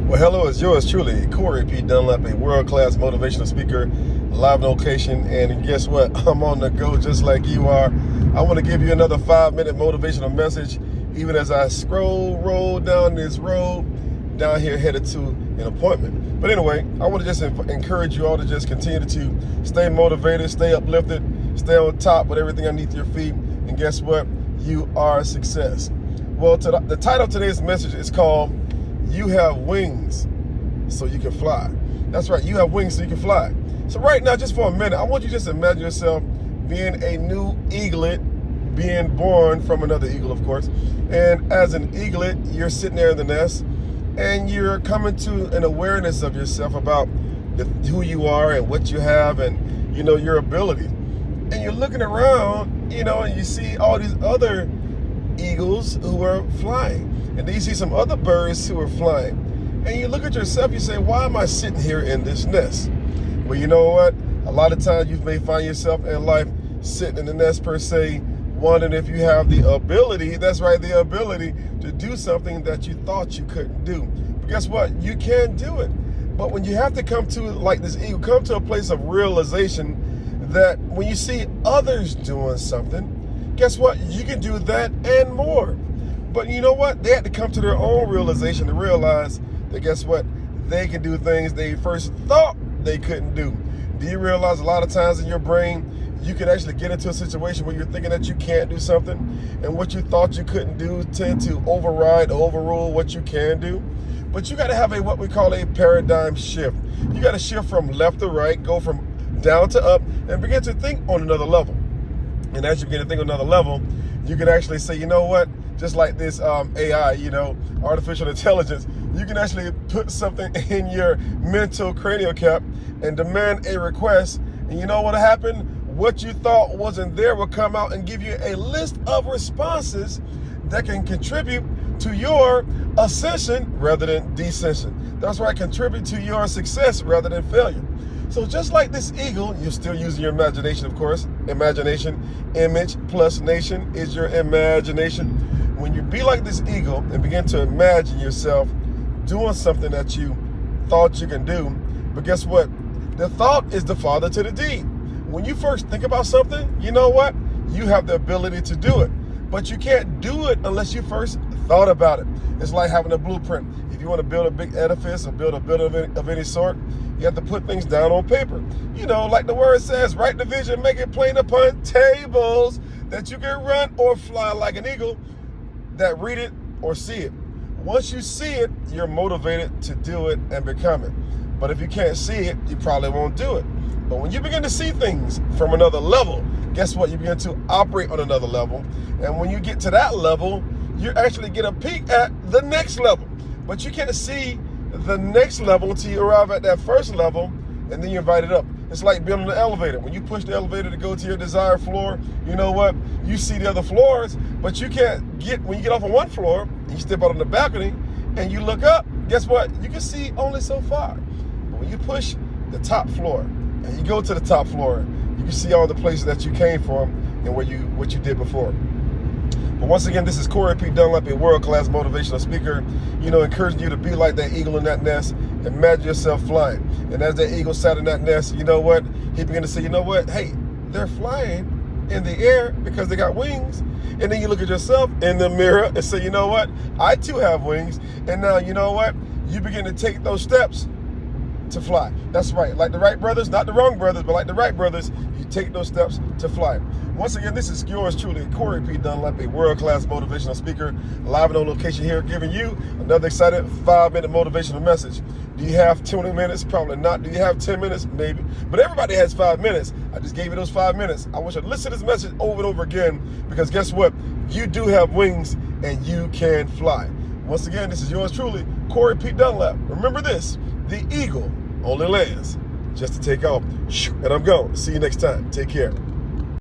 Well, hello, it's yours truly, Corey P. Dunlap, a world-class motivational speaker, live on location, and guess what? I'm on the go just like you are. I want to give you another 5-minute motivational message, even as I roll down this road, down here headed to an appointment. But anyway, I want to just encourage you all to just continue to stay motivated, stay uplifted, stay on top with everything underneath your feet, and guess what? You are a success. Well, the title of today's message is called You Have Wings So You Can Fly. That's right, you have wings so you can fly. So right now, just for a minute, I want you to just imagine yourself being a new eaglet, being born from another eagle, of course. And as an eaglet, you're sitting there in the nest, and you're coming to an awareness of yourself about who you are and what you have and, your ability. And you're looking around, and you see all these other eagles who are flying. And then you see some other birds who are flying. And you look at yourself, you say, why am I sitting here in this nest? Well, you know what? A lot of times you may find yourself in life sitting in the nest per se, wondering if you have the ability, that's right, the ability to do something that you thought you couldn't do. But guess what? You can do it. But when you have to come to, like this eagle, come to a place of realization that when you see others doing something, guess what? You can do that and more. But you know what? They had to come to their own realization to realize that guess what? They can do things they first thought they couldn't do. Do you realize a lot of times in your brain, you can actually get into a situation where you're thinking that you can't do something, and what you thought you couldn't do tend to overrule what you can do? But you got to have what we call a paradigm shift. You got to shift from left to right, go from down to up, and begin to think on another level. And as you begin to think on another level, you can actually say, you know what? Just like this AI, artificial intelligence, you can actually put something in your mental cranial cap and demand a request. And you know what happened? What you thought wasn't there will come out and give you a list of responses that can contribute to your ascension rather than descension. That's right, contribute to your success rather than failure. So just like this eagle, you're still using your imagination, of course. Imagination, image plus nation is your imagination. When you be like this eagle and begin to imagine yourself doing something that you thought you can do, but guess what? The thought is the father to the deed. When you first think about something, you know what? You have the ability to do it, but you can't do it unless you first thought about it. It's like having a blueprint. If you want to build a big edifice or build a building of any sort, you have to put things down on paper. Like the word says, write the vision, make it plain upon tables that you can run or fly like an eagle that read it or see it. Once you see it, you're motivated to do it and become it. But if you can't see it, you probably won't do it. But when you begin to see things from another level, guess what? You begin to operate on another level. And when you get to that level, you actually get a peek at the next level. But you can't see the next level until you arrive at that first level, and then you invite it up. It's like building an elevator. When you push the elevator to go to your desired floor, you know what? You see the other floors, but you can't when you get off on one floor, and you step out on the balcony, and you look up, guess what? You can see only so far. But when you push the top floor, and you go to the top floor, you can see all the places that you came from and what you did before. But once again, this is Corey P. Dunlap, a world-class motivational speaker, encouraging you to be like that eagle in that nest. Imagine yourself flying. And as that eagle sat in that nest, you know what? He began to say, you know what? Hey, they're flying in the air because they got wings. And then you look at yourself in the mirror and say, you know what? I too have wings. And now, you know what? You begin to take those steps to fly. That's right. Like the Wright brothers, not the wrong brothers, but like the Wright brothers, you take those steps to fly. Once again, this is yours truly, Corey P. Dunlap, a world-class motivational speaker, live and on location here, giving you another exciting 5-minute motivational message. Do you have 20 minutes? Probably not. Do you have 10 minutes? Maybe. But everybody has 5 minutes. I just gave you those 5 minutes. I want you to listen to this message over and over again, because guess what? You do have wings and you can fly. Once again, this is yours truly, Corey P. Dunlap. Remember this, the eagle only lands just to take off. And I'm gone. See you next time. Take care.